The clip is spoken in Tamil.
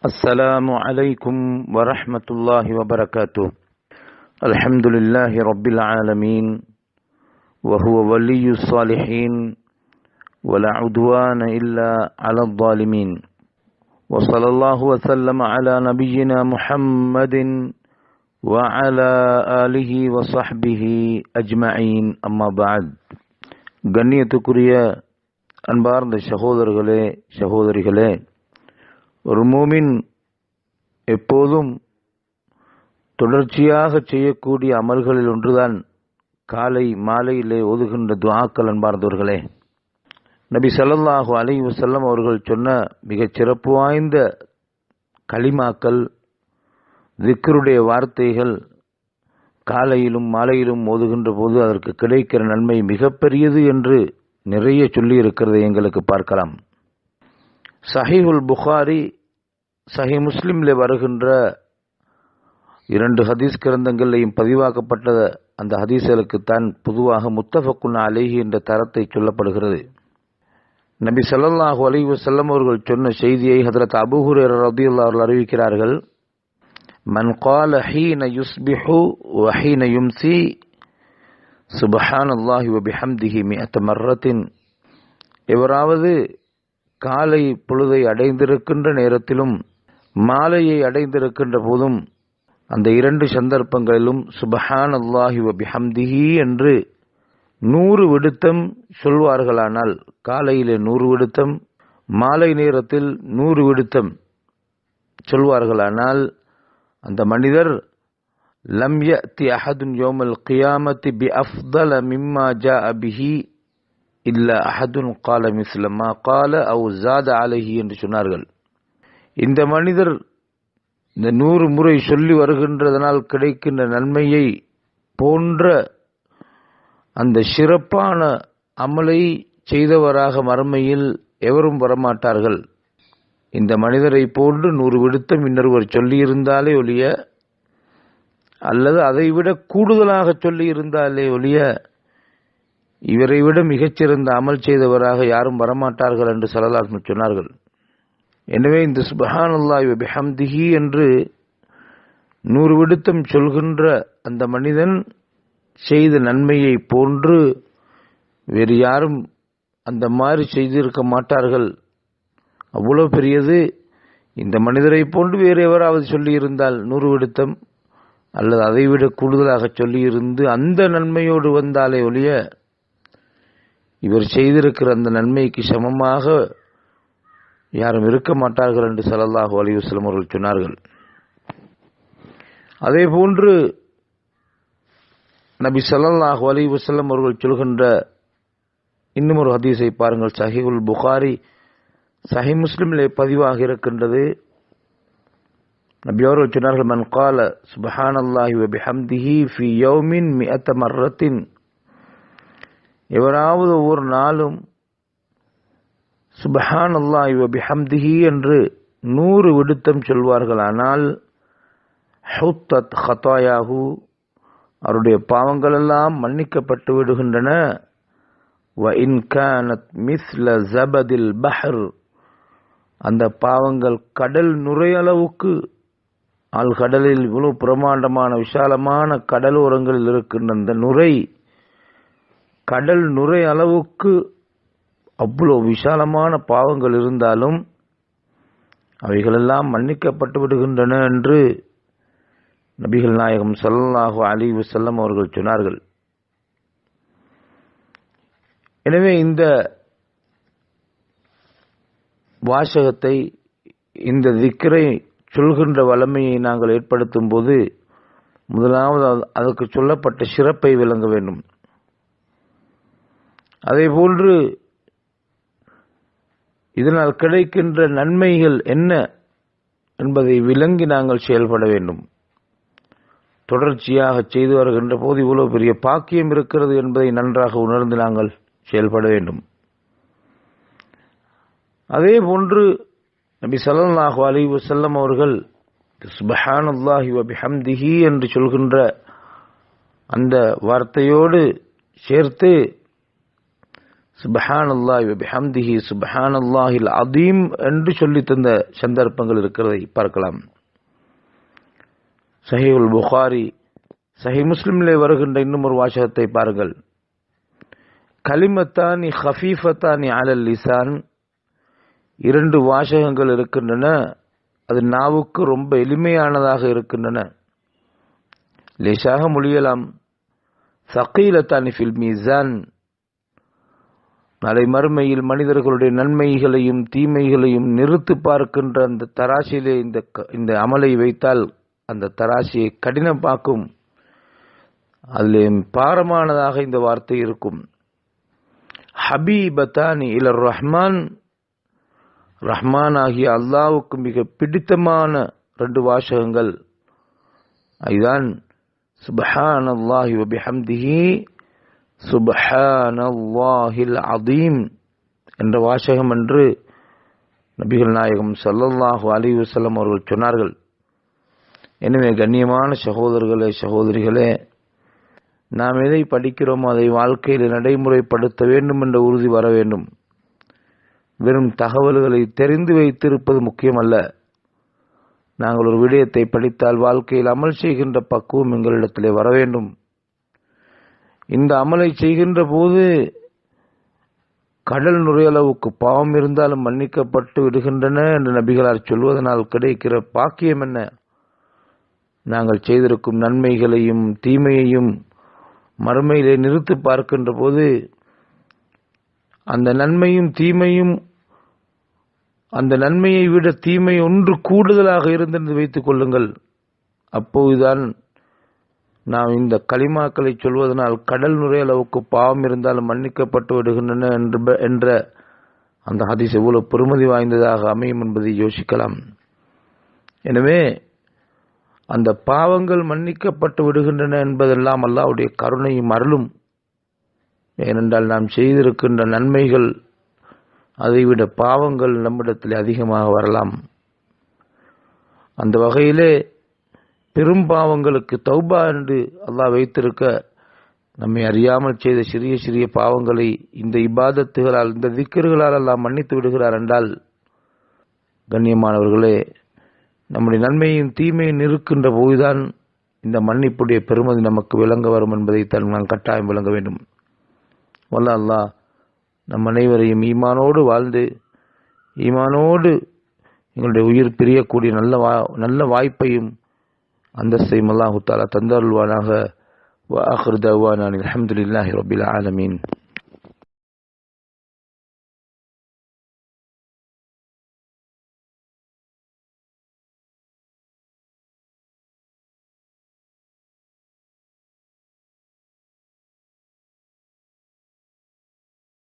السلام عليكم ورحمة الله وبركاته. الحمد لله رب العالمين وهو ولي الصالحين ولا عدوان إلا على الظالمين وصلى الله وسلم على نبينا محمد وعلى آله وصحبه أجمعين أما بعد. கண்ணியத்துக்குரிய அன்பார்ந்த சகோதரர்களே சகோதரிகளே, ஒரு மூமின் எப்போதும் தொடர்ச்சியாக செய்யக்கூடிய அமல்களில் ஒன்றுதான் காலை மாலையிலே ஓதுகின்ற துஆக்கள். அன்பார்ந்தவர்களே, நபி ஸல்லல்லாஹு அலைஹி வஸல்லம் அவர்கள் சொன்ன மிகச் சிறப்பு வாய்ந்த கலிமாக்கள், திக்ருடைய வார்த்தைகள் காலையிலும் மாலையிலும் ஓதுகின்ற போது அதற்கு கிடைக்கிற நன்மை மிகப்பெரியது என்று நிறைய சொல்லி இருக்கிறதை எங்களுக்கு பார்க்கலாம். சஹீஹுல் புகாரி, சஹீஹ் முஸ்லிமில் வருகின்ற இரண்டு ஹதீஸ் கிரந்தங்களையும் பதிவாக்கப்பட்ட அந்த ஹதீஸ்களுக்குத்தான் பொதுவாக முத்தஃபக்குன் அலைஹி என்ற தரத்தை சொல்லப்படுகிறது. நபி ஸல்லல்லாஹு அலைஹி வஸல்லம் அவர்கள் சொன்ன செய்தியை ஹஜ்ரத் அபூ ஹுரைரா ரலியல்லாஹு அன்ஹு அறிவிக்கிறார்கள். மன் قال حين يصبح وحين يمسي سبحان الله وبحمده 100 مرة. எவராவது காலை பொழுதை அடைந்திருக்கின்ற நேரத்திலும் மாலையை அடைந்திருக்கின்ற போதும் அந்த இரண்டு சந்தர்ப்பங்களிலும் சுப்ஹானல்லாஹி வ பிஹம்திஹி என்று 100 விடுத்தம் சொல்வார்களானால், காலையிலே 100 விடுத்தம், மாலை நேரத்தில் 100 விடுத்தம் சொல்வார்களானால், அந்த மனிதர் லம் யஅதி அஹதுன் யௌமல் கியாமத்தி பி அஃதல மிம்மா ஜாஅ பிஹி இல்ல அஹதுன் கால மிஸ்லமா கால அவு ஜாத அலைஹி என்று சொன்னார்கள். இந்த மனிதர் இந்த 100 முறை சொல்லி வருகின்றதனால் கிடைக்கின்ற நன்மையை போன்ற அந்த சிறப்பான அமலை செய்தவராக மறுமையில் எவரும் வரமாட்டார்கள். இந்த மனிதரை போன்று 100 விடுத்தம் இன்னொருவர் சொல்லியிருந்தாலே ஒழிய, அல்லது அதைவிட கூடுதலாக சொல்லியிருந்தாலே ஒழிய, இவரை விட மிகச்சிறந்த அமல் செய்தவராக யாரும் வரமாட்டார்கள் என்று ஸல்லல்லாஹு அலைஹி வஸல்லம் சொன்னார்கள். எனவே இந்த சுப்ஹானல்லாஹி வ பிஹம்திஹி என்று 100 விடுத்தம் சொல்கின்ற அந்த மனிதன் செய்த நன்மையை போன்று வேறு யாரும் அந்த மாதிரி செய்திருக்க மாட்டார்கள். அவ்வளவு பெரியது. இந்த மனிதரை போன்று வேறு எவராவது சொல்லியிருந்தால் 100 விடுத்தம் அல்லது அதைவிட கூடுதலாக சொல்லியிருந்து அந்த நன்மையோடு வந்தாலே ஒழிய, இவர் செய்திருக்கிற அந்த நன்மைக்கு சமமாக யாரும் இருக்க மாட்டார்கள் என்று ஸல்லல்லாஹு அலைஹி வஸல்லம் அவர்கள் சொன்னார்கள். அதே போன்று நபி ஸல்லல்லாஹு அலைஹி வஸல்லம் அவர்கள் சொல்கின்ற இன்னும் ஒரு ஹதீஸை பாருங்கள். சஹீஹுல் புகாரி, சஹீஹ் முஸ்லிமிலே பதிவாக இருக்கின்றது. நபி அவர்கள் சொன்னார்கள், மன் கால சுப்ஹானல்லாஹி வ பிஹம்திஹி ஃபீ யௌமின் 100 மர்ரத்தின். எவராவது ஒவ்வொரு நாளும் சுப்ஹானல்லாஹி வ பிஹம்திஹி என்று 100 விடுத்தம் சொல்வார்களானால், ஹுத்தத் ஹதாயாஹு, அவருடைய பாவங்கள் எல்லாம் மன்னிக்கப்பட்டு விடுகின்றன. வ இன் கானத் மிஸ்ல ஜபதில் பஹர், அந்த பாவங்கள் கடல் நுரையளவுக்கு, கடலில் இவ்வளவு பிரமாண்டமான விசாலமான கடலோரங்களில் இருக்கின்ற அந்த நுரை, கடல் நுரை அளவுக்கு அவ்வளவு விசாலமான பாவங்கள் இருந்தாலும் அவைகளெல்லாம் மன்னிக்கப்பட்டு விடுகின்றன என்று நபிகள் நாயகம் ஸல்லல்லாஹு அலைஹி வஸல்லம் அவர்கள் சொன்னார்கள். எனவே இந்த வாசகத்தை, இந்த திக்ரை சொல்கின்ற வல்லமையை நாங்கள் ஏற்படுத்தும் போது முதலாவது அதற்கு சொல்லப்பட்ட சிறப்பை விளங்க வேண்டும். அதே போன்று இதனால் கிடைக்கின்ற நன்மைகள் என்ன என்பதை விளங்கி நாங்கள் செயல்பட வேண்டும். தொடர்ச்சியாக செய்து வருகின்ற போது இவ்வளவு பெரிய பாக்கியம் இருக்கிறது என்பதை நன்றாக உணர்ந்து நாங்கள் செயல்பட வேண்டும். அதே போன்று நபி ஸல்லல்லாஹு அலைஹி வஸல்லம் அவர்கள் சுப்ஹானல்லாஹி வ பிஹம்திஹி என்று சொல்கின்ற அந்த வார்த்தையோடு சேர்த்து சுப்ஹானல்லாஹி வ பிஹம்திஹி சுப்ஹானல்லாஹில் அதீம் என்று சொல்லி தந்த சந்தர்ப்பங்கள் இருக்கிறதை பார்க்கலாம். சஹீஹுல் புகாரி, சஹீஹ் முஸ்லிமிலே வருகின்ற இன்னும் ஒரு வாசகத்தை பாருங்கள். கலிமத்தானி ஹஃபீஃபத்தானி அலல் லிசான், இரண்டு வாசகங்கள் இருக்கின்றன, அது நாவுக்கு ரொம்ப எளிமையானதாக இருக்கின்றன, லேசாக மொழியலாம். சகீலத்தானி ஃபில் மீசான், நாளை மறுமையில் மனிதர்களுடைய நன்மைகளையும் தீமைகளையும் நிறுத்து பார்க்கின்ற அந்த தராசிலே இந்த அமலை வைத்தால் அந்த தராசியை கடினமாக்கும். அதிலே பாரமானதாக இந்த வார்த்தை இருக்கும். ஹபீபத்தானி இலர் ரஹ்மான், ரஹ்மான் ஆகிய அல்லாவுக்கு மிக பிடித்தமான ரெண்டு வாசகங்கள். அதுதான் சுப்ஹானல்லாஹி வ பிஹம்திஹி சுப்ஹானல்லாஹில் அதீம் என்ற வாசகம் என்று நபிகள் நாயகம் ஸல்லல்லாஹு அலைஹி வஸல்லம் அவர்கள் சொன்னார்கள். எனவே கண்ணியமான சகோதரர்களே, சகோதரிகளே, நாம் எதை படிக்கிறோமோ அதை வாழ்க்கையில் நடைமுறைப்படுத்த வேண்டும் என்ற உறுதி வர வேண்டும். வெறும் தகவல்களை தெரிந்து வைத்திருப்பது முக்கியமல்ல. நாங்கள் ஒரு விடயத்தை படித்தால் வாழ்க்கையில் அமல் செய்கின்ற பக்குவம் எங்களிடத்திலே வர வேண்டும். இந்த அமலை செய்கின்ற போது கடல் நுரையளவுக்கு பாவம் இருந்தாலும் மன்னிக்கப்பட்டு விடுகின்றன என்று நபிகளார் சொல்வதனால் கிடைக்கிற பாக்கியம் என்ன? நாங்கள் செய்திருக்கும் நன்மைகளையும் தீமையையும் மறுமையிலே நிறுத்து பார்க்கின்ற போது அந்த நன்மையும் தீமையும், அந்த நன்மையை விட தீமை ஒன்று கூடுதலாக இருந்தென்று வைத்துக் கொள்ளுங்கள். அப்போதுதான் நாம் இந்த கலிமாக்களை சொல்வதனால் கடல் நுரையளவுக்கு பாவம் இருந்தாலும் மன்னிக்கப்பட்டு விடுகின்றன என்ற அந்த ஹதீஸ் எவ்வளவு பெருமதி வாய்ந்ததாக அமையும் என்பதை யோசிக்கலாம். எனவே அந்த பாவங்கள் மன்னிக்கப்பட்டு விடுகின்றன என்பதெல்லாம் அல்லாஹ்வுடைய கருணையும் அருளும். ஏனென்றால் நாம் செய்திருக்கின்ற நன்மைகள் அதைவிட பாவங்கள் நம்மிடத்தில் அதிகமாக வரலாம். அந்த வகையிலே பெரும் பாவங்களுக்கு தௌபா என்று அல்லாஹ் வைத்திருக்க, நம்மை அறியாமல் செய்த சிறிய சிறிய பாவங்களை இந்த இபாதத்துகளால், இந்த திக்ர்களால் அல்லாஹ் மன்னித்து விடுகிறார் என்றால், கண்ணியமானவர்களே, நம்முடைய நன்மையும் தீமையும் இருக்கின்ற போதுதான் இந்த மன்னிப்புடைய பெருமதி நமக்கு விளங்க வரும் என்பதை நாம் கட்டாயம் விளங்க வேண்டும். வல்ல அல்லாஹ் நம் அனைவரையும் ஈமானோடு வாழ்ந்து ஈமானோடு எங்களுடைய உயிர் பிரியக்கூடிய நல்ல வாய்ப்பையும் அந்தஸ்தையும் அல்லாஹு தஆலா தந்தருள்வானாக. வ ஆகிரு தஅவானா அல்ஹம்துலில்லாஹி ரப்பில் ஆலமீன்.